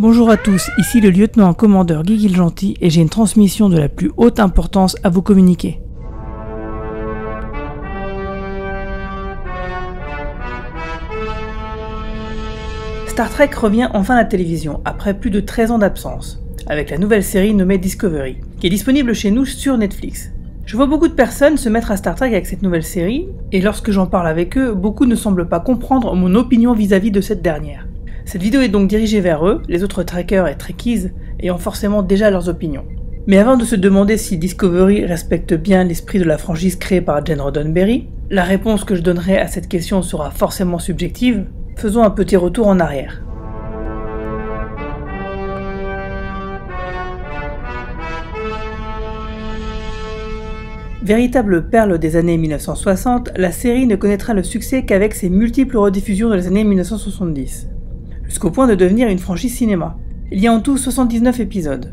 Bonjour à tous, ici le lieutenant-commandeur Guy Guilgentil et j'ai une transmission de la plus haute importance à vous communiquer. Star Trek revient enfin à la télévision après plus de 13 ans d'absence, avec la nouvelle série nommée Discovery, qui est disponible chez nous sur Netflix. Je vois beaucoup de personnes se mettre à Star Trek avec cette nouvelle série, et lorsque j'en parle avec eux, beaucoup ne semblent pas comprendre mon opinion vis-à-vis de cette dernière. Cette vidéo est donc dirigée vers eux, les autres Trekkers et Trekkies ayant forcément déjà leurs opinions. Mais avant de se demander si Discovery respecte bien l'esprit de la franchise créée par Gene Roddenberry, la réponse que je donnerai à cette question sera forcément subjective. Faisons un petit retour en arrière. Véritable perle des années 1960, la série ne connaîtra le succès qu'avec ses multiples rediffusions dans les années 1970, jusqu'au point de devenir une franchise cinéma. Il y a en tout 79 épisodes.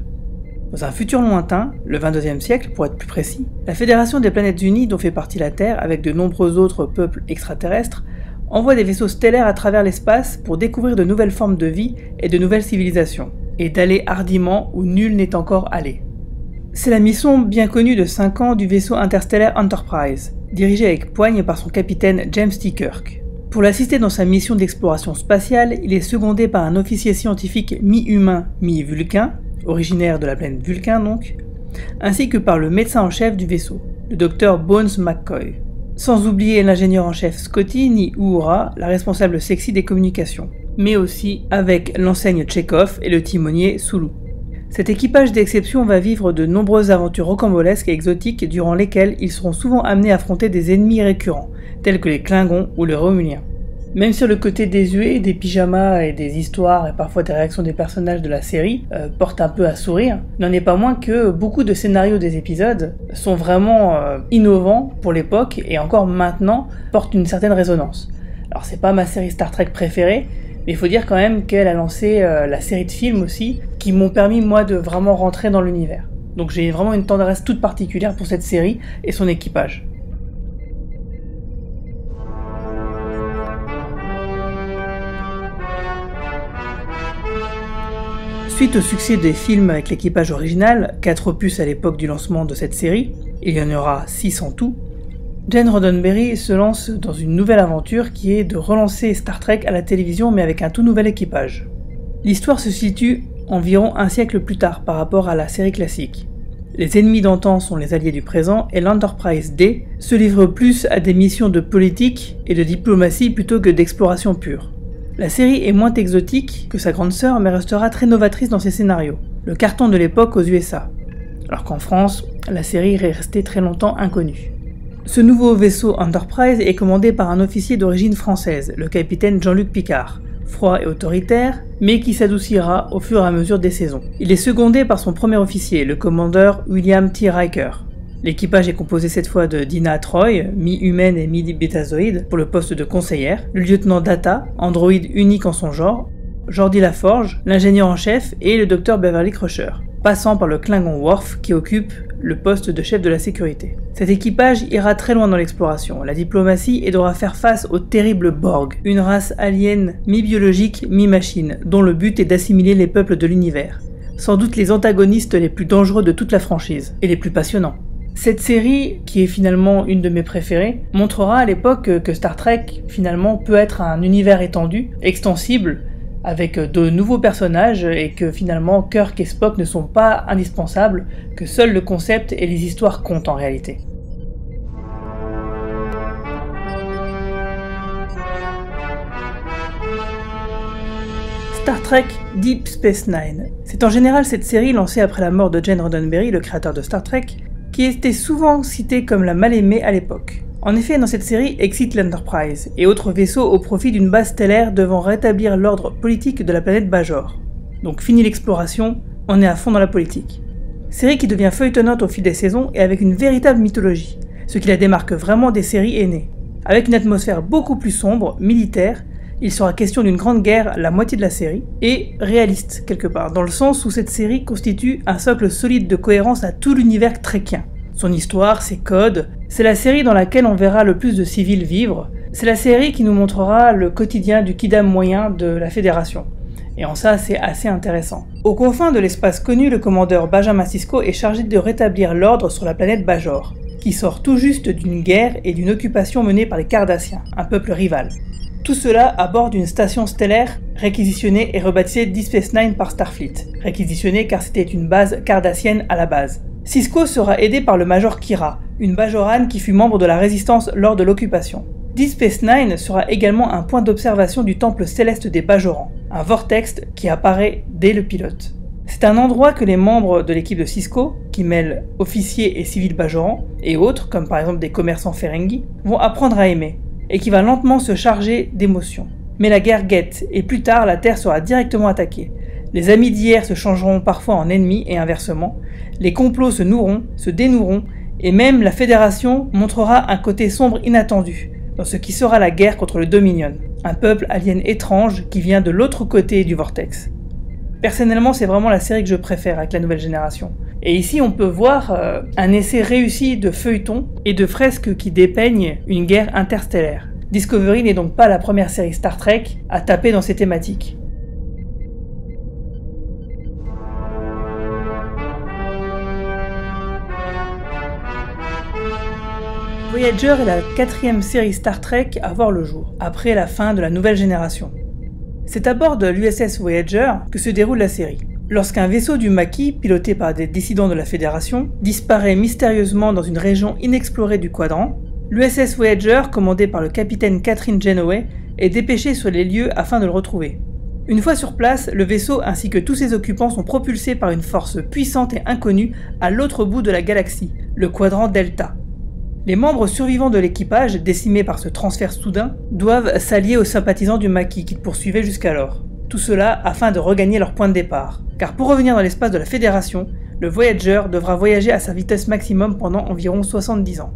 Dans un futur lointain, le 22e siècle pour être plus précis, la Fédération des Planètes Unies dont fait partie la Terre avec de nombreux autres peuples extraterrestres envoie des vaisseaux stellaires à travers l'espace pour découvrir de nouvelles formes de vie et de nouvelles civilisations, et d'aller hardiment où nul n'est encore allé. C'est la mission bien connue de 5 ans du vaisseau interstellaire Enterprise, dirigé avec poigne par son capitaine James T. Kirk. Pour l'assister dans sa mission d'exploration spatiale, il est secondé par un officier scientifique mi-humain, mi-vulcain, originaire de la planète Vulcain donc, ainsi que par le médecin en chef du vaisseau, le docteur Bones McCoy. Sans oublier l'ingénieur en chef Scotty ni Uhura, la responsable sexy des communications, mais aussi avec l'enseigne Chekhov et le timonier Sulu. Cet équipage d'exception va vivre de nombreuses aventures rocambolesques et exotiques durant lesquelles ils seront souvent amenés à affronter des ennemis récurrents, tels que les Klingons ou les Romuliens. Même sur le côté désuet, des pyjamas et des histoires et parfois des réactions des personnages de la série portent un peu à sourire, n'en est pas moins que beaucoup de scénarios des épisodes sont vraiment innovants pour l'époque et encore maintenant portent une certaine résonance. Alors c'est pas ma série Star Trek préférée, mais il faut dire quand même qu'elle a lancé la série de films aussi, qui m'ont permis moi de vraiment rentrer dans l'univers. Donc j'ai vraiment une tendresse toute particulière pour cette série et son équipage. Suite au succès des films avec l'équipage original, 4 opus à l'époque du lancement de cette série, il y en aura 6 en tout, Gene Roddenberry se lance dans une nouvelle aventure qui est de relancer Star Trek à la télévision mais avec un tout nouvel équipage. L'histoire se situe environ un siècle plus tard par rapport à la série classique. Les ennemis d'antan sont les alliés du présent et l'Enterprise D se livre plus à des missions de politique et de diplomatie plutôt que d'exploration pure. La série est moins exotique que sa grande sœur mais restera très novatrice dans ses scénarios, le carton de l'époque aux USA, alors qu'en France, la série est restée très longtemps inconnue. Ce nouveau vaisseau Enterprise est commandé par un officier d'origine française, le capitaine Jean-Luc Picard, froid et autoritaire, mais qui s'adoucira au fur et à mesure des saisons. Il est secondé par son premier officier, le commandeur William T. Riker. L'équipage est composé cette fois de Dina Troy, mi-humaine et mi-bétazoïde, pour le poste de conseillère, le lieutenant Data, androïde unique en son genre, Geordi Laforge, l'ingénieur en chef, et le docteur Beverly Crusher, passant par le Klingon Worf qui occupe le poste de chef de la sécurité. Cet équipage ira très loin dans l'exploration, la diplomatie et devra faire face aux terribles Borg, une race alien mi-biologique, mi-machine, dont le but est d'assimiler les peuples de l'univers. Sans doute les antagonistes les plus dangereux de toute la franchise, et les plus passionnants. Cette série, qui est finalement une de mes préférées, montrera à l'époque que Star Trek, finalement, peut être un univers étendu, extensible, avec de nouveaux personnages et que finalement Kirk et Spock ne sont pas indispensables, que seul le concept et les histoires comptent en réalité. Star Trek Deep Space Nine. C'est en général cette série lancée après la mort de Gene Roddenberry, le créateur de Star Trek, qui était souvent citée comme la mal-aimée à l'époque. En effet, dans cette série excite l'Enterprise et autres vaisseaux au profit d'une base stellaire devant rétablir l'ordre politique de la planète Bajor. Donc fini l'exploration, on est à fond dans la politique. Série qui devient feuilletonnante au fil des saisons et avec une véritable mythologie, ce qui la démarque vraiment des séries aînées. Avec une atmosphère beaucoup plus sombre, militaire, il sera question d'une grande guerre la moitié de la série, et réaliste quelque part, dans le sens où cette série constitue un socle solide de cohérence à tout l'univers trekkien. Son histoire, ses codes, c'est la série dans laquelle on verra le plus de civils vivre, c'est la série qui nous montrera le quotidien du kidam moyen de la Fédération. et en ça c'est assez intéressant. Aux confins de l'espace connu, le commandeur Benjamin Sisko est chargé de rétablir l'ordre sur la planète Bajor, qui sort tout juste d'une guerre et d'une occupation menée par les Cardassiens, un peuple rival. Tout cela à bord d'une station stellaire réquisitionnée et rebaptisée Deep Space Nine par Starfleet. Réquisitionnée car c'était une base cardassienne à la base. Sisko sera aidé par le Major Kira, une Bajorane qui fut membre de la Résistance lors de l'occupation. Deep Space Nine sera également un point d'observation du temple céleste des Bajorans, un vortex qui apparaît dès le pilote. C'est un endroit que les membres de l'équipe de Sisko, qui mêlent officiers et civils Bajorans, et autres, comme par exemple des commerçants Ferengi, vont apprendre à aimer, et qui va lentement se charger d'émotions. Mais la guerre guette, et plus tard la Terre sera directement attaquée. Les amis d'hier se changeront parfois en ennemis et inversement, les complots se noueront, se dénoueront, et même la Fédération montrera un côté sombre inattendu, dans ce qui sera la guerre contre le Dominion, un peuple alien étrange qui vient de l'autre côté du vortex. Personnellement, c'est vraiment la série que je préfère avec la nouvelle génération. Et ici, on peut voir un essai réussi de feuilleton et de fresques qui dépeignent une guerre interstellaire. Discovery n'est donc pas la première série Star Trek à taper dans ces thématiques. Voyager est la 4e série Star Trek à voir le jour, après la fin de la nouvelle génération. C'est à bord de l'USS Voyager que se déroule la série. Lorsqu'un vaisseau du Maquis, piloté par des dissidents de la Fédération, disparaît mystérieusement dans une région inexplorée du Quadrant, l'USS Voyager, commandé par le capitaine Catherine Janeway, est dépêché sur les lieux afin de le retrouver. Une fois sur place, le vaisseau ainsi que tous ses occupants sont propulsés par une force puissante et inconnue à l'autre bout de la galaxie, le Quadrant Delta. Les membres survivants de l'équipage, décimés par ce transfert soudain, doivent s'allier aux sympathisants du Maquis qu'ils poursuivaient jusqu'alors. Tout cela afin de regagner leur point de départ. Car pour revenir dans l'espace de la Fédération, le Voyager devra voyager à sa vitesse maximum pendant environ 70 ans.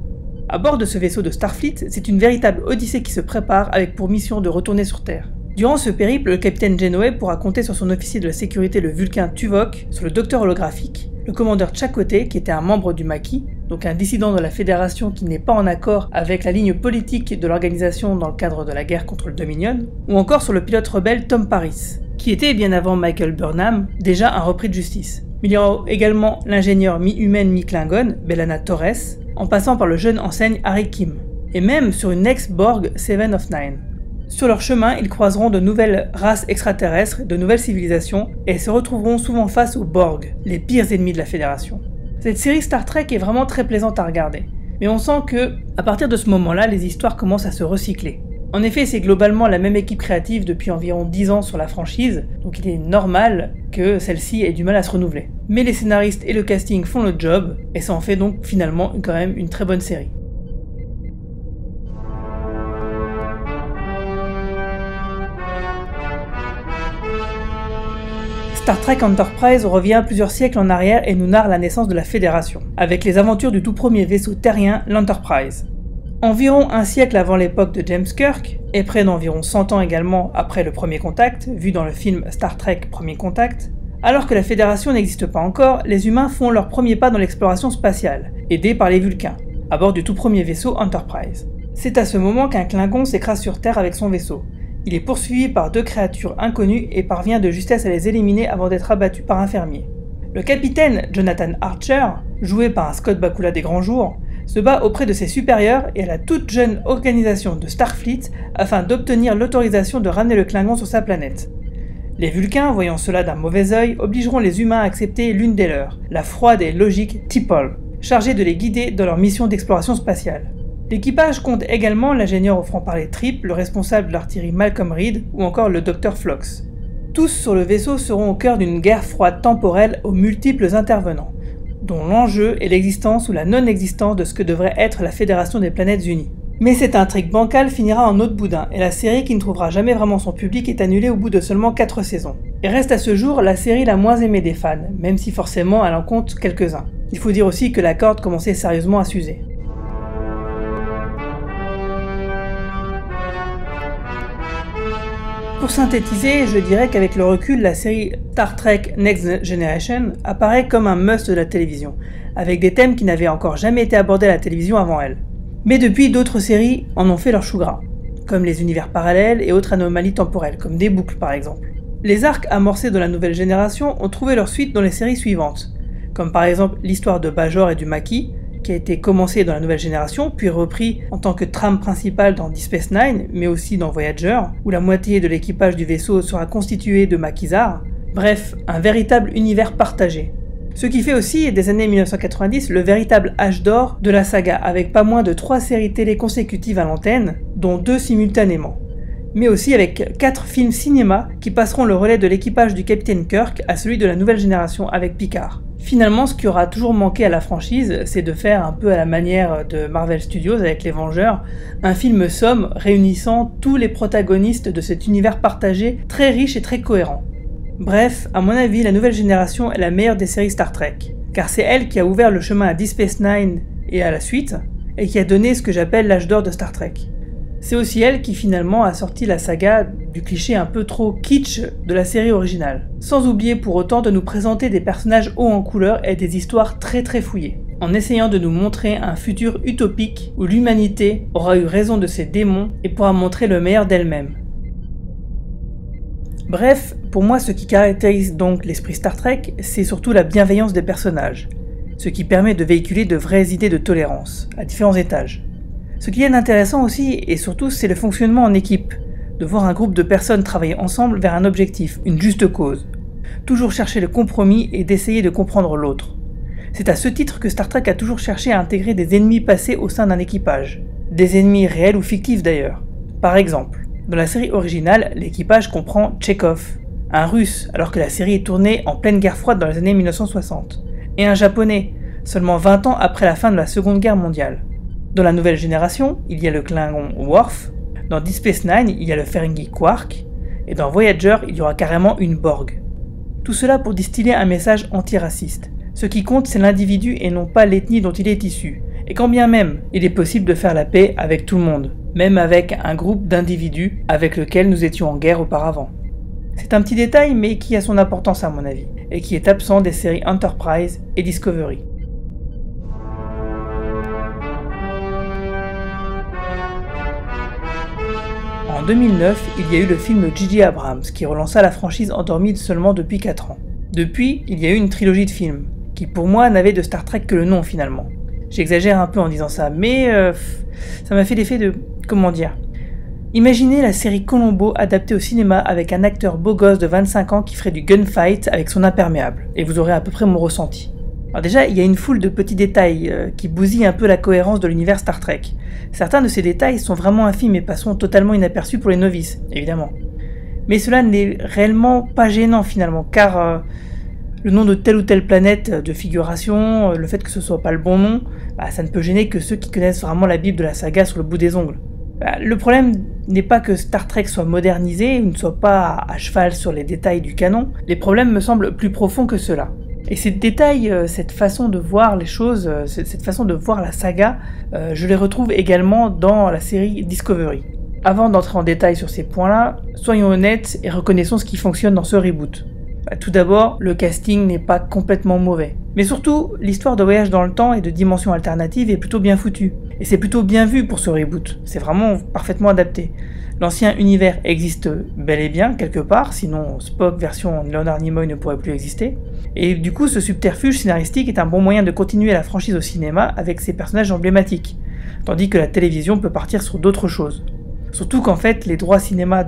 À bord de ce vaisseau de Starfleet, c'est une véritable odyssée qui se prépare avec pour mission de retourner sur Terre. Durant ce périple, le capitaine Janeway pourra compter sur son officier de la sécurité, le Vulcain Tuvok, sur le docteur holographique, le commandeur Chakotay, qui était un membre du Maquis, donc un dissident de la Fédération qui n'est pas en accord avec la ligne politique de l'organisation dans le cadre de la guerre contre le Dominion, ou encore sur le pilote rebelle Tom Paris, qui était bien avant Michael Burnham déjà un repris de justice. Il y aura également l'ingénieur mi-humaine mi-Klingon, B'Elanna Torres, en passant par le jeune enseigne Harry Kim, et même sur une ex-Borg Seven of Nine. Sur leur chemin, ils croiseront de nouvelles races extraterrestres, de nouvelles civilisations, et se retrouveront souvent face aux Borg, les pires ennemis de la Fédération. Cette série Star Trek est vraiment très plaisante à regarder, mais on sent que, à partir de ce moment-là, les histoires commencent à se recycler. En effet, c'est globalement la même équipe créative depuis environ 10 ans sur la franchise, donc il est normal que celle-ci ait du mal à se renouveler. Mais les scénaristes et le casting font le job, et ça en fait donc finalement quand même une très bonne série. Star Trek Enterprise revient plusieurs siècles en arrière et nous narre la naissance de la Fédération, avec les aventures du tout premier vaisseau terrien, l'Enterprise. Environ un siècle avant l'époque de James Kirk, et près d'environ 100 ans également après le premier contact, vu dans le film Star Trek Premier Contact, alors que la Fédération n'existe pas encore, les humains font leur premier pas dans l'exploration spatiale, aidés par les Vulcains, à bord du tout premier vaisseau Enterprise. C'est à ce moment qu'un Klingon s'écrase sur Terre avec son vaisseau. Il est poursuivi par 2 créatures inconnues et parvient de justesse à les éliminer avant d'être abattu par un fermier. Le capitaine Jonathan Archer, joué par un Scott Bakula des grands jours, se bat auprès de ses supérieurs et à la toute jeune organisation de Starfleet afin d'obtenir l'autorisation de ramener le Klingon sur sa planète. Les Vulcains, voyant cela d'un mauvais œil, obligeront les humains à accepter l'une des leurs, la froide et logique T'Pol, chargée de les guider dans leur mission d'exploration spatiale. L'équipage compte également l'ingénieur au franc-parler Trip, le responsable de l'artillerie Malcolm Reed ou encore le Dr Phlox. Tous sur le vaisseau seront au cœur d'une guerre froide temporelle aux multiples intervenants, dont l'enjeu est l'existence ou la non-existence de ce que devrait être la Fédération des Planètes Unies. Mais cette intrigue bancale finira en autre boudin, et la série qui ne trouvera jamais vraiment son public est annulée au bout de seulement 4 saisons. Et reste à ce jour la série la moins aimée des fans, même si forcément elle en compte quelques-uns. Il faut dire aussi que la corde commençait sérieusement à s'user. Pour synthétiser, je dirais qu'avec le recul, la série Star Trek Next Generation apparaît comme un must de la télévision, avec des thèmes qui n'avaient encore jamais été abordés à la télévision avant elle. Mais depuis, d'autres séries en ont fait leur chou gras, comme les univers parallèles et autres anomalies temporelles, comme des boucles par exemple. Les arcs amorcés dans la nouvelle génération ont trouvé leur suite dans les séries suivantes, comme par exemple l'histoire de Bajor et du Maquis, qui a été commencé dans la nouvelle génération, puis repris en tant que trame principale dans Deep Space Nine, mais aussi dans Voyager, où la moitié de l'équipage du vaisseau sera constitué de maquisards. Bref, un véritable univers partagé. Ce qui fait aussi, des années 1990, le véritable âge d'or de la saga, avec pas moins de 3 séries télé consécutives à l'antenne, dont 2 simultanément. Mais aussi avec 4 films cinéma qui passeront le relais de l'équipage du Capitaine Kirk à celui de la nouvelle génération avec Picard. Finalement, ce qui aura toujours manqué à la franchise, c'est de faire un peu à la manière de Marvel Studios avec les Vengeurs, un film somme réunissant tous les protagonistes de cet univers partagé très riche et très cohérent. Bref, à mon avis, la nouvelle génération est la meilleure des séries Star Trek, car c'est elle qui a ouvert le chemin à Deep Space Nine et à la suite, et qui a donné ce que j'appelle l'âge d'or de Star Trek. C'est aussi elle qui finalement a sorti la saga du cliché un peu trop kitsch de la série originale, sans oublier pour autant de nous présenter des personnages hauts en couleur et des histoires très fouillées, en essayant de nous montrer un futur utopique où l'humanité aura eu raison de ses démons et pourra montrer le meilleur d'elle-même. Bref, pour moi ce qui caractérise donc l'esprit Star Trek, c'est surtout la bienveillance des personnages, ce qui permet de véhiculer de vraies idées de tolérance, à différents étages. Ce qui est intéressant aussi, et surtout, c'est le fonctionnement en équipe, de voir un groupe de personnes travailler ensemble vers un objectif, une juste cause. Toujours chercher le compromis et d'essayer de comprendre l'autre. C'est à ce titre que Star Trek a toujours cherché à intégrer des ennemis passés au sein d'un équipage. Des ennemis réels ou fictifs d'ailleurs. Par exemple, dans la série originale, l'équipage comprend Chekhov, un russe, alors que la série est tournée en pleine guerre froide dans les années 1960, et un japonais, seulement 20 ans après la fin de la Seconde Guerre mondiale. Dans la nouvelle génération, il y a le Klingon Worf, dans Deep Space Nine, il y a le Ferengi Quark, et dans Voyager, il y aura carrément une Borg. Tout cela pour distiller un message antiraciste. Ce qui compte, c'est l'individu et non pas l'ethnie dont il est issu. Et quand bien même, il est possible de faire la paix avec tout le monde, même avec un groupe d'individus avec lequel nous étions en guerre auparavant. C'est un petit détail, mais qui a son importance à mon avis, et qui est absent des séries Enterprise et Discovery. En 2009, il y a eu le film de J.J. Abrams qui relança la franchise endormie seulement depuis 4 ans. Depuis, il y a eu une trilogie de films, qui pour moi n'avait de Star Trek que le nom finalement. J'exagère un peu en disant ça, mais ça m'a fait l'effet de... comment dire ? Imaginez la série Columbo adaptée au cinéma avec un acteur beau gosse de 25 ans qui ferait du gunfight avec son imperméable, et vous aurez à peu près mon ressenti. Alors déjà, il y a une foule de petits détails qui bousillent un peu la cohérence de l'univers Star Trek. Certains de ces détails sont vraiment infimes et passeront totalement inaperçus pour les novices, évidemment. Mais cela n'est réellement pas gênant finalement, car le nom de telle ou telle planète de figuration, le fait que ce soit pas le bon nom, ça ne peut gêner que ceux qui connaissent vraiment la Bible de la saga sur le bout des ongles. Le problème n'est pas que Star Trek soit modernisé ou ne soit pas à cheval sur les détails du canon, les problèmes me semblent plus profonds que cela. Et ces détails, cette façon de voir les choses, cette façon de voir la saga, je les retrouve également dans la série Discovery. Avant d'entrer en détail sur ces points-là, soyons honnêtes et reconnaissons ce qui fonctionne dans ce reboot. Tout d'abord, le casting n'est pas complètement mauvais. Mais surtout, l'histoire de voyage dans le temps et de dimensions alternatives est plutôt bien foutue. Et c'est plutôt bien vu pour ce reboot, c'est vraiment parfaitement adapté. L'ancien univers existe bel et bien quelque part, sinon Spock version Leonard Nimoy ne pourrait plus exister. Et du coup, ce subterfuge scénaristique est un bon moyen de continuer la franchise au cinéma avec ses personnages emblématiques, tandis que la télévision peut partir sur d'autres choses. Surtout qu'en fait, les droits cinéma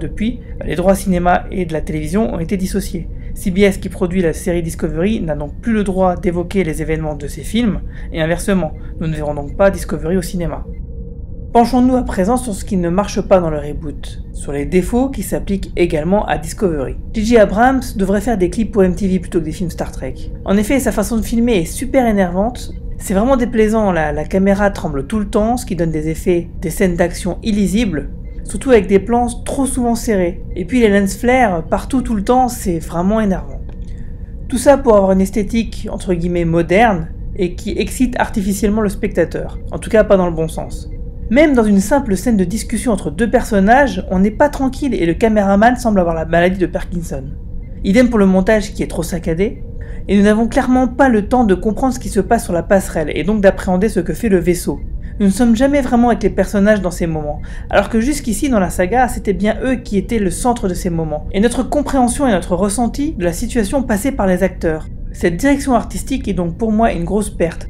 et de la télévision ont été dissociés. CBS qui produit la série Discovery n'a donc plus le droit d'évoquer les événements de ses films, et inversement, nous ne verrons donc pas Discovery au cinéma. Penchons-nous à présent sur ce qui ne marche pas dans le reboot, sur les défauts qui s'appliquent également à Discovery. J.J. Abrams devrait faire des clips pour MTV plutôt que des films Star Trek. En effet, sa façon de filmer est super énervante, c'est vraiment déplaisant, la caméra tremble tout le temps, ce qui donne des effets, des scènes d'action illisibles, surtout avec des plans trop souvent serrés. Et puis les lens flares partout tout le temps, c'est vraiment énervant. Tout ça pour avoir une esthétique entre guillemets moderne et qui excite artificiellement le spectateur, en tout cas pas dans le bon sens. Même dans une simple scène de discussion entre deux personnages, on n'est pas tranquille et le caméraman semble avoir la maladie de Parkinson. Idem pour le montage qui est trop saccadé, et nous n'avons clairement pas le temps de comprendre ce qui se passe sur la passerelle et donc d'appréhender ce que fait le vaisseau. Nous ne sommes jamais vraiment avec les personnages dans ces moments, alors que jusqu'ici dans la saga, c'était bien eux qui étaient le centre de ces moments, et notre compréhension et notre ressenti de la situation passée par les acteurs. Cette direction artistique est donc pour moi une grosse perte.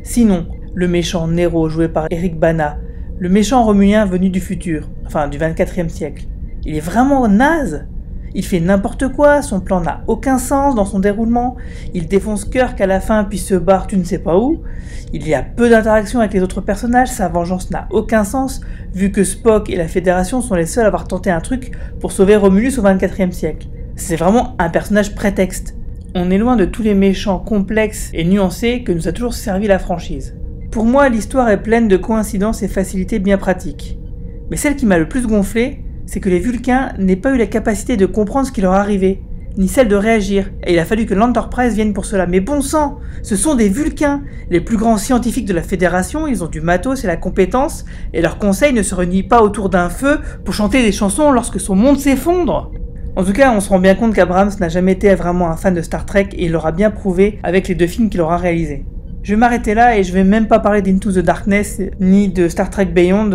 Sinon, le méchant Nero joué par Eric Bana, le méchant romulien venu du futur, enfin du 24e siècle, il est vraiment naze. Il fait n'importe quoi, son plan n'a aucun sens dans son déroulement, il défonce Kirk à la fin puis se barre tu ne sais pas où, il y a peu d'interaction avec les autres personnages, sa vengeance n'a aucun sens, vu que Spock et la Fédération sont les seuls à avoir tenté un truc pour sauver Romulus au 24e siècle. C'est vraiment un personnage prétexte. On est loin de tous les méchants complexes et nuancés que nous a toujours servi la franchise. Pour moi, l'histoire est pleine de coïncidences et facilités bien pratiques. Mais celle qui m'a le plus gonflé, c'est que les Vulcains n'aient pas eu la capacité de comprendre ce qui leur arrivait, ni celle de réagir, et il a fallu que l'Enterprise vienne pour cela. Mais bon sang, ce sont des Vulcains, les plus grands scientifiques de la Fédération, ils ont du matos et la compétence, et leur conseil ne se réunit pas autour d'un feu pour chanter des chansons lorsque son monde s'effondre. En tout cas, on se rend bien compte qu'Abrams n'a jamais été vraiment un fan de Star Trek, et il l'aura bien prouvé avec les 2 films qu'il aura réalisés. Je vais m'arrêter là, et je vais même pas parler d'Into the Darkness, ni de Star Trek Beyond,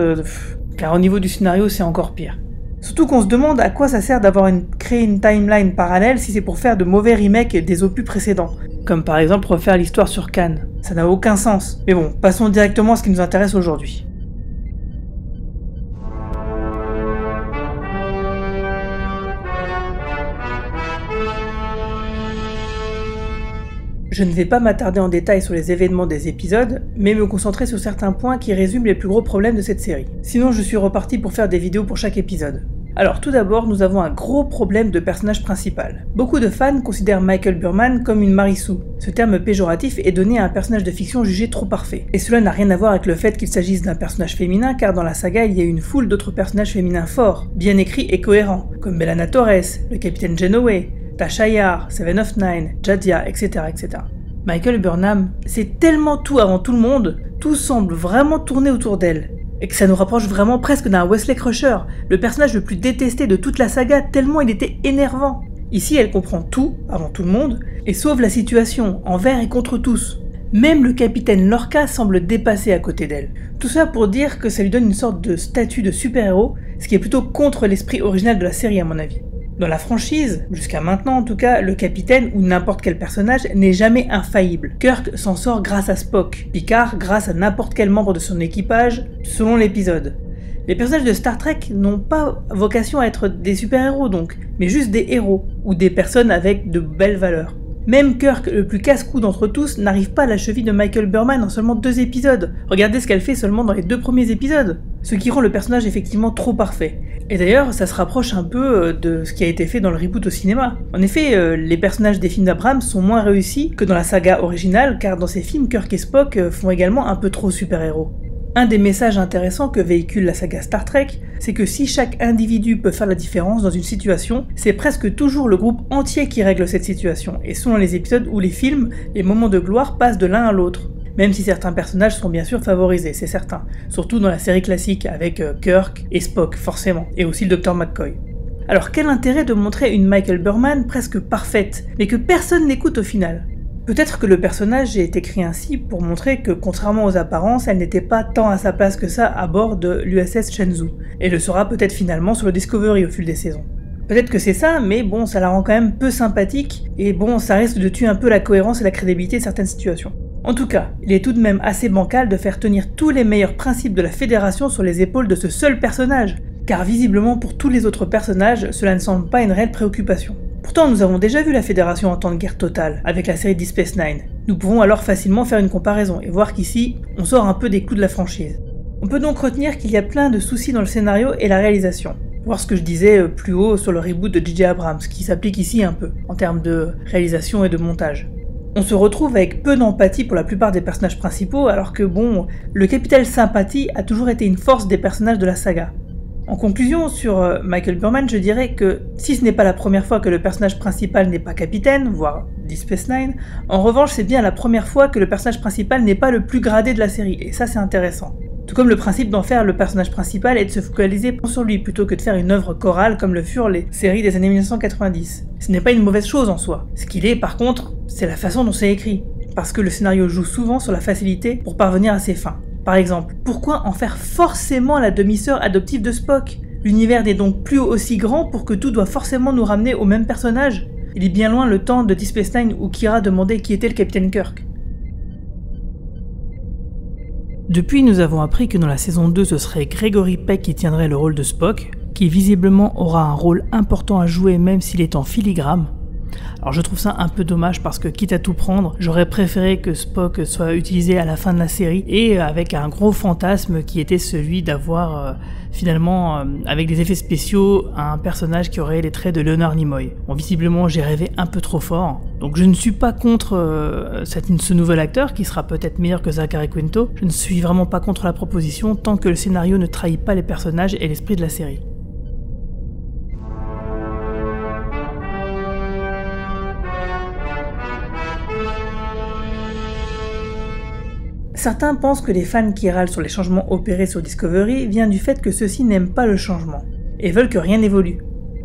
car au niveau du scénario, c'est encore pire. Surtout qu'on se demande à quoi ça sert d'avoir créé une timeline parallèle si c'est pour faire de mauvais remakes des opus précédents. Comme par exemple refaire l'histoire sur Khan. Ça n'a aucun sens. Mais bon, passons directement à ce qui nous intéresse aujourd'hui. Je ne vais pas m'attarder en détail sur les événements des épisodes, mais me concentrer sur certains points qui résument les plus gros problèmes de cette série. Sinon je suis reparti pour faire des vidéos pour chaque épisode. Alors tout d'abord, nous avons un gros problème de personnage principal. Beaucoup de fans considèrent Michael Burnham comme une Marisou. Ce terme péjoratif est donné à un personnage de fiction jugé trop parfait. Et cela n'a rien à voir avec le fait qu'il s'agisse d'un personnage féminin, car dans la saga il y a une foule d'autres personnages féminins forts, bien écrits et cohérents, comme B'Elanna Torres, le capitaine Janeway, Tasha Yar, Seven of Nine, Jadzia, etc. etc. Michael Burnham, c'est tellement tout avant tout le monde, tout semble vraiment tourner autour d'elle. Et que ça nous rapproche vraiment presque d'un Wesley Crusher, le personnage le plus détesté de toute la saga tellement il était énervant. Ici elle comprend tout, avant tout le monde, et sauve la situation, envers et contre tous. Même le capitaine Lorca semble dépassé à côté d'elle. Tout ça pour dire que ça lui donne une sorte de statut de super-héros, ce qui est plutôt contre l'esprit original de la série à mon avis. Dans la franchise, jusqu'à maintenant en tout cas, le capitaine ou n'importe quel personnage n'est jamais infaillible. Kirk s'en sort grâce à Spock, Picard grâce à n'importe quel membre de son équipage, selon l'épisode. Les personnages de Star Trek n'ont pas vocation à être des super-héros donc, mais juste des héros, ou des personnes avec de belles valeurs. Même Kirk, le plus casse-cou d'entre tous, n'arrive pas à la cheville de Michael Burnham en seulement 2 épisodes. Regardez ce qu'elle fait seulement dans les 2 premiers épisodes. Ce qui rend le personnage effectivement trop parfait. Et d'ailleurs, ça se rapproche un peu de ce qui a été fait dans le reboot au cinéma. En effet, les personnages des films d'Abrams sont moins réussis que dans la saga originale, car dans ces films, Kirk et Spock font également un peu trop super-héros. Un des messages intéressants que véhicule la saga Star Trek, c'est que si chaque individu peut faire la différence dans une situation, c'est presque toujours le groupe entier qui règle cette situation, et selon les épisodes ou les films, les moments de gloire passent de l'un à l'autre. Même si certains personnages sont bien sûr favorisés, c'est certain, surtout dans la série classique avec Kirk et Spock forcément, et aussi le Dr McCoy. Alors quel intérêt de montrer une Michael Burnham presque parfaite, mais que personne n'écoute au final? Peut-être que le personnage est écrit ainsi pour montrer que, contrairement aux apparences, elle n'était pas tant à sa place que ça à bord de l'USS Shenzhou, et le sera peut-être finalement sur le Discovery au fil des saisons. Peut-être que c'est ça, mais bon, ça la rend quand même peu sympathique, et bon, ça risque de tuer un peu la cohérence et la crédibilité de certaines situations. En tout cas, il est tout de même assez bancal de faire tenir tous les meilleurs principes de la Fédération sur les épaules de ce seul personnage, car visiblement pour tous les autres personnages, cela ne semble pas une réelle préoccupation. Pourtant, nous avons déjà vu la Fédération en temps de guerre totale, avec la série Deep Space Nine. Nous pouvons alors facilement faire une comparaison, et voir qu'ici, on sort un peu des clous de la franchise. On peut donc retenir qu'il y a plein de soucis dans le scénario et la réalisation. Voir ce que je disais plus haut sur le reboot de J.J. Abrams, qui s'applique ici un peu, en termes de réalisation et de montage. On se retrouve avec peu d'empathie pour la plupart des personnages principaux, alors que bon, le capital sympathie a toujours été une force des personnages de la saga. En conclusion, sur Michael Burnham, je dirais que si ce n'est pas la première fois que le personnage principal n'est pas capitaine, voire Deep Space Nine, en revanche c'est bien la première fois que le personnage principal n'est pas le plus gradé de la série, et ça c'est intéressant. Tout comme le principe d'en faire le personnage principal et de se focaliser sur lui plutôt que de faire une œuvre chorale comme le furent les séries des années 1990. Ce n'est pas une mauvaise chose en soi. Ce qu'il est par contre, c'est la façon dont c'est écrit, parce que le scénario joue souvent sur la facilité pour parvenir à ses fins. Par exemple, pourquoi en faire forcément la demi-sœur adoptive de Spock? L'univers n'est donc plus aussi grand pour que tout doit forcément nous ramener au même personnage. Il est bien loin le temps de Deep Space Nine où Kira demandait qui était le capitaine Kirk. Depuis, nous avons appris que dans la saison 2, ce serait Gregory Peck qui tiendrait le rôle de Spock, qui visiblement aura un rôle important à jouer même s'il est en filigrane. Alors je trouve ça un peu dommage parce que quitte à tout prendre, j'aurais préféré que Spock soit utilisé à la fin de la série et avec un gros fantasme qui était celui d'avoir finalement avec des effets spéciaux un personnage qui aurait les traits de Leonard Nimoy. Bon, visiblement j'ai rêvé un peu trop fort, donc je ne suis pas contre ce nouvel acteur qui sera peut-être meilleur que Zachary Quinto, je ne suis vraiment pas contre la proposition tant que le scénario ne trahit pas les personnages et l'esprit de la série. Certains pensent que les fans qui râlent sur les changements opérés sur Discovery viennent du fait que ceux-ci n'aiment pas le changement, et veulent que rien n'évolue.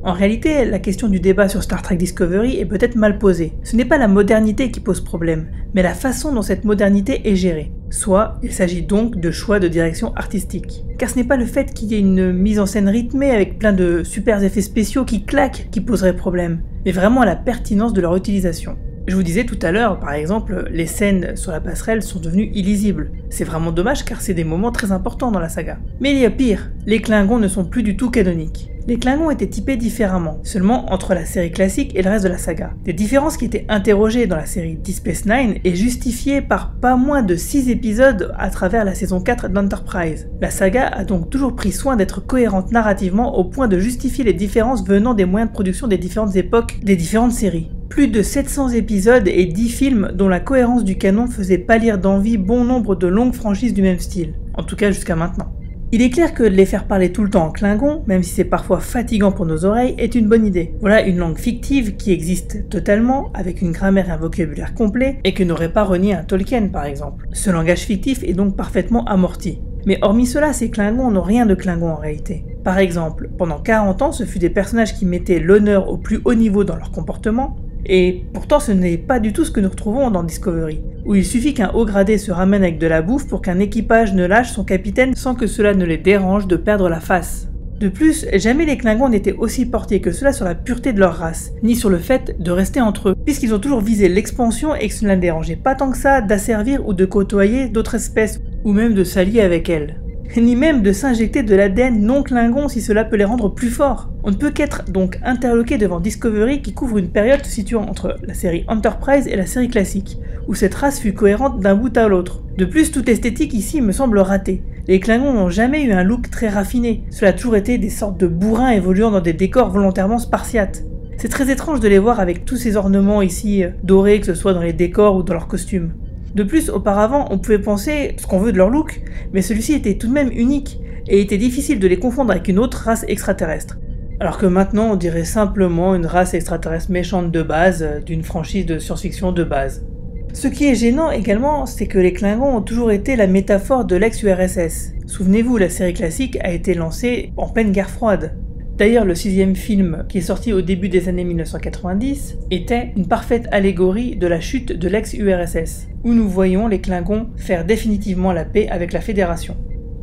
En réalité, la question du débat sur Star Trek Discovery est peut-être mal posée. Ce n'est pas la modernité qui pose problème, mais la façon dont cette modernité est gérée. Soit, il s'agit donc de choix de direction artistique. Car ce n'est pas le fait qu'il y ait une mise en scène rythmée avec plein de super effets spéciaux qui claquent qui poserait problème, mais vraiment la pertinence de leur utilisation. Je vous disais tout à l'heure, par exemple, les scènes sur la passerelle sont devenues illisibles. C'est vraiment dommage car c'est des moments très importants dans la saga. Mais il y a pire, les Klingons ne sont plus du tout canoniques. Les Klingons étaient typés différemment, seulement entre la série classique et le reste de la saga. Des différences qui étaient interrogées dans la série Deep Space Nine et justifiées par pas moins de 6 épisodes à travers la saison 4 d'Enterprise. La saga a donc toujours pris soin d'être cohérente narrativement au point de justifier les différences venant des moyens de production des différentes époques, des différentes séries. Plus de 700 épisodes et 10 films dont la cohérence du canon faisait pâlir d'envie bon nombre de longues franchises du même style, en tout cas jusqu'à maintenant. Il est clair que de les faire parler tout le temps en klingon, même si c'est parfois fatigant pour nos oreilles, est une bonne idée. Voilà une langue fictive qui existe totalement, avec une grammaire et un vocabulaire complet, et que n'aurait pas renié un Tolkien par exemple. Ce langage fictif est donc parfaitement amorti. Mais hormis cela, ces Klingons n'ont rien de Klingon en réalité. Par exemple, pendant 40 ans, ce fut des personnages qui mettaient l'honneur au plus haut niveau dans leur comportement, et pourtant ce n'est pas du tout ce que nous retrouvons dans Discovery, où il suffit qu'un haut gradé se ramène avec de la bouffe pour qu'un équipage ne lâche son capitaine sans que cela ne les dérange de perdre la face. De plus, jamais les Klingons n'étaient aussi portés que cela sur la pureté de leur race, ni sur le fait de rester entre eux, puisqu'ils ont toujours visé l'expansion et que cela ne dérangeait pas tant que ça d'asservir ou de côtoyer d'autres espèces, ou même de s'allier avec elles. Ni même de s'injecter de l'ADN non Klingon si cela peut les rendre plus forts. On ne peut qu'être donc interloqué devant Discovery qui couvre une période se situant entre la série Enterprise et la série classique, où cette race fut cohérente d'un bout à l'autre. De plus, toute esthétique ici me semble ratée. Les Klingons n'ont jamais eu un look très raffiné, cela a toujours été des sortes de bourrins évoluant dans des décors volontairement spartiates. C'est très étrange de les voir avec tous ces ornements ici dorés, que ce soit dans les décors ou dans leurs costumes. De plus, auparavant, on pouvait penser ce qu'on veut de leur look, mais celui-ci était tout de même unique, et était difficile de les confondre avec une autre race extraterrestre. Alors que maintenant, on dirait simplement une race extraterrestre méchante de base, d'une franchise de science-fiction de base. Ce qui est gênant également, c'est que les Klingons ont toujours été la métaphore de l'ex-URSS. Souvenez-vous, la série classique a été lancée en pleine guerre froide. D'ailleurs, le 6e film, qui est sorti au début des années 1990, était une parfaite allégorie de la chute de l'ex-URSS, où nous voyons les Klingons faire définitivement la paix avec la Fédération.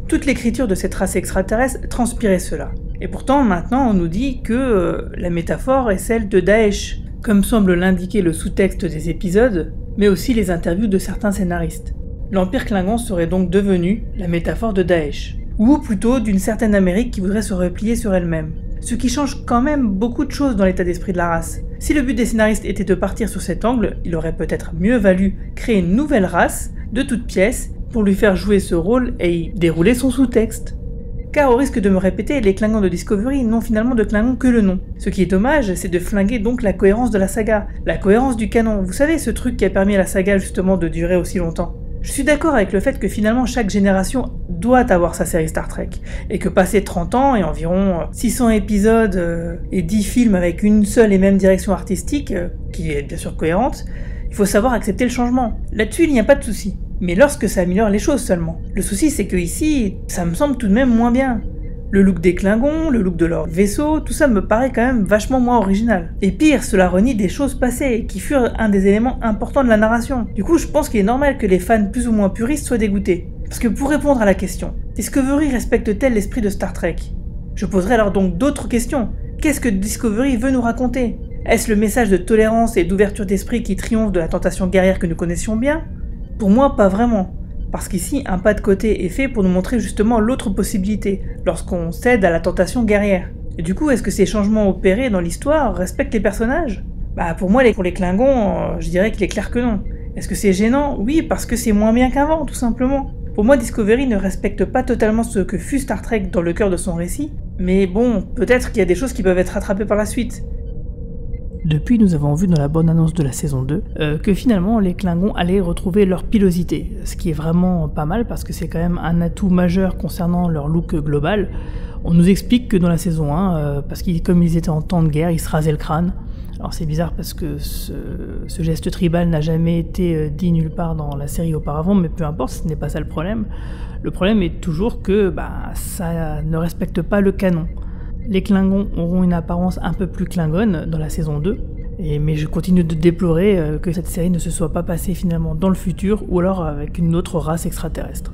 Toute l'écriture de cette race extraterrestre transpirait cela. Et pourtant, maintenant, on nous dit que la métaphore est celle de Daesh, comme semble l'indiquer le sous-texte des épisodes, mais aussi les interviews de certains scénaristes. L'Empire Klingon serait donc devenu la métaphore de Daesh, ou plutôt d'une certaine Amérique qui voudrait se replier sur elle-même. Ce qui change quand même beaucoup de choses dans l'état d'esprit de la race. Si le but des scénaristes était de partir sur cet angle, il aurait peut-être mieux valu créer une nouvelle race, de toutes pièces, pour lui faire jouer ce rôle et y dérouler son sous-texte. Car au risque de me répéter, les Klingons de Discovery n'ont finalement de Klingons que le nom. Ce qui est dommage, c'est de flinguer donc la cohérence de la saga, la cohérence du canon. Vous savez, ce truc qui a permis à la saga justement de durer aussi longtemps. Je suis d'accord avec le fait que finalement chaque génération doit avoir sa série Star Trek, et que passer 30 ans et environ 600 épisodes et 10 films avec une seule et même direction artistique, qui est bien sûr cohérente, il faut savoir accepter le changement. Là-dessus, il n'y a pas de souci. Mais lorsque ça améliore les choses seulement. Le souci, c'est que ici, ça me semble tout de même moins bien. Le look des Klingons, le look de leur vaisseau, tout ça me paraît quand même vachement moins original. Et pire, cela renie des choses passées, qui furent un des éléments importants de la narration. Du coup, je pense qu'il est normal que les fans plus ou moins puristes soient dégoûtés. Parce que pour répondre à la question, Discovery respecte-t-elle l'esprit de Star Trek? Je poserai alors donc d'autres questions. Qu'est-ce que Discovery veut nous raconter? Est-ce le message de tolérance et d'ouverture d'esprit qui triomphe de la tentation guerrière que nous connaissions bien? Pour moi, pas vraiment. Parce qu'ici, un pas de côté est fait pour nous montrer justement l'autre possibilité, lorsqu'on cède à la tentation guerrière. Et du coup, est-ce que ces changements opérés dans l'histoire respectent les personnages? Pour moi, pour les Klingons, je dirais qu'il est clair que non. Est-ce que c'est gênant? Oui, parce que c'est moins bien qu'avant, tout simplement. Pour moi, Discovery ne respecte pas totalement ce que fut Star Trek dans le cœur de son récit, mais bon, peut-être qu'il y a des choses qui peuvent être rattrapées par la suite. Depuis, nous avons vu dans la bande-annonce de la saison 2 que finalement les Klingons allaient retrouver leur pilosité, ce qui est vraiment pas mal parce que c'est quand même un atout majeur concernant leur look global. On nous explique que dans la saison 1, parce que comme ils étaient en temps de guerre, ils se rasaient le crâne. Alors c'est bizarre parce que ce geste tribal n'a jamais été dit nulle part dans la série auparavant, mais peu importe, ce n'est pas ça le problème. Le problème est toujours que ça ne respecte pas le canon. Les Klingons auront une apparence un peu plus klingonne dans la saison 2, mais je continue de déplorer que cette série ne se soit pas passée finalement dans le futur ou alors avec une autre race extraterrestre.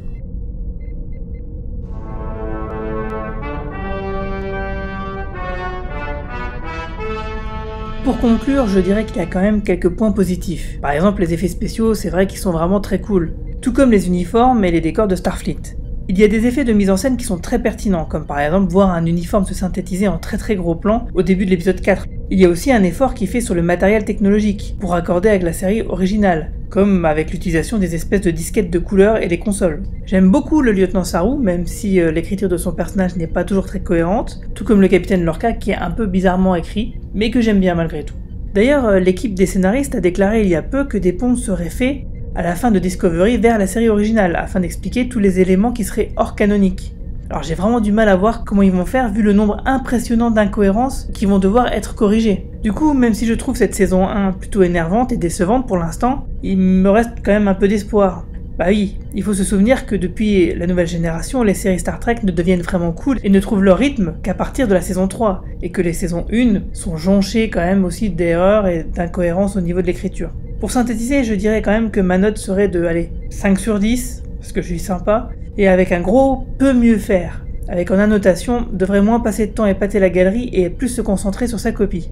Pour conclure, je dirais qu'il y a quand même quelques points positifs. Par exemple, les effets spéciaux, c'est vrai qu'ils sont vraiment très cool. Tout comme les uniformes et les décors de Starfleet. Il y a des effets de mise en scène qui sont très pertinents, comme par exemple voir un uniforme se synthétiser en très gros plan au début de l'épisode 4. Il y a aussi un effort qui est fait sur le matériel technologique, pour accorder avec la série originale, comme avec l'utilisation des espèces de disquettes de couleurs et les consoles. J'aime beaucoup le lieutenant Saru, même si l'écriture de son personnage n'est pas toujours très cohérente, tout comme le capitaine Lorca qui est un peu bizarrement écrit, mais que j'aime bien malgré tout. D'ailleurs, l'équipe des scénaristes a déclaré il y a peu que des ponts seraient faits à la fin de Discovery vers la série originale, afin d'expliquer tous les éléments qui seraient hors canoniques. Alors j'ai vraiment du mal à voir comment ils vont faire vu le nombre impressionnant d'incohérences qui vont devoir être corrigées. Du coup, même si je trouve cette saison 1 plutôt énervante et décevante pour l'instant, il me reste quand même un peu d'espoir. Oui, il faut se souvenir que depuis la nouvelle génération, les séries Star Trek ne deviennent vraiment cool et ne trouvent leur rythme qu'à partir de la saison 3, et que les saisons 1 sont jonchées quand même aussi d'erreurs et d'incohérences au niveau de l'écriture. Pour synthétiser, je dirais quand même que ma note serait de 5 sur 10, parce que je suis sympa, et avec un gros peut mieux faire, avec en annotation devrait moins passer de temps à épater la galerie et plus se concentrer sur sa copie.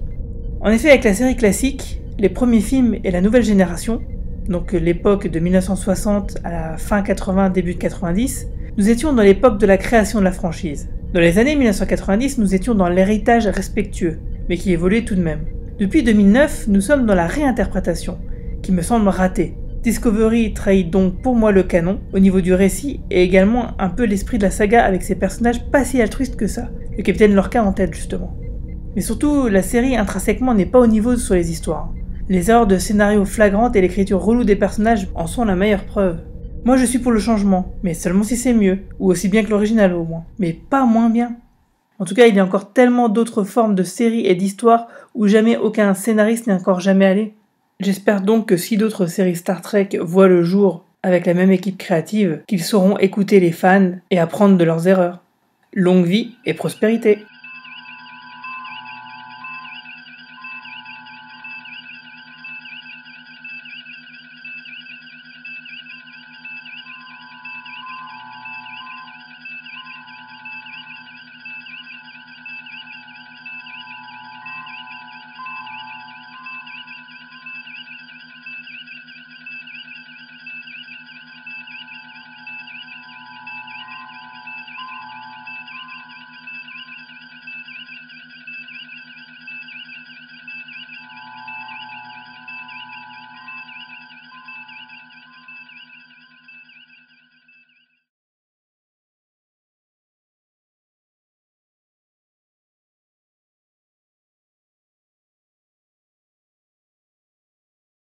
En effet, avec la série classique, les premiers films et la nouvelle génération, donc l'époque de 1960 à la fin 80, début de 90, nous étions dans l'époque de la création de la franchise. Dans les années 1990, nous étions dans l'héritage respectueux, mais qui évoluait tout de même. Depuis 2009, nous sommes dans la réinterprétation, qui me semble ratée. Discovery trahit donc pour moi le canon, au niveau du récit, et également un peu l'esprit de la saga avec ses personnages pas si altruistes que ça, le capitaine Lorca en tête justement. Mais surtout, la série intrinsèquement n'est pas au niveau sur les histoires. Les erreurs de scénario flagrantes et l'écriture relou des personnages en sont la meilleure preuve. Moi je suis pour le changement, mais seulement si c'est mieux, ou aussi bien que l'original au moins, mais pas moins bien. En tout cas, il y a encore tellement d'autres formes de séries et d'histoires où jamais aucun scénariste n'est encore jamais allé. J'espère donc que si d'autres séries Star Trek voient le jour avec la même équipe créative, qu'ils sauront écouter les fans et apprendre de leurs erreurs. Longue vie et prospérité!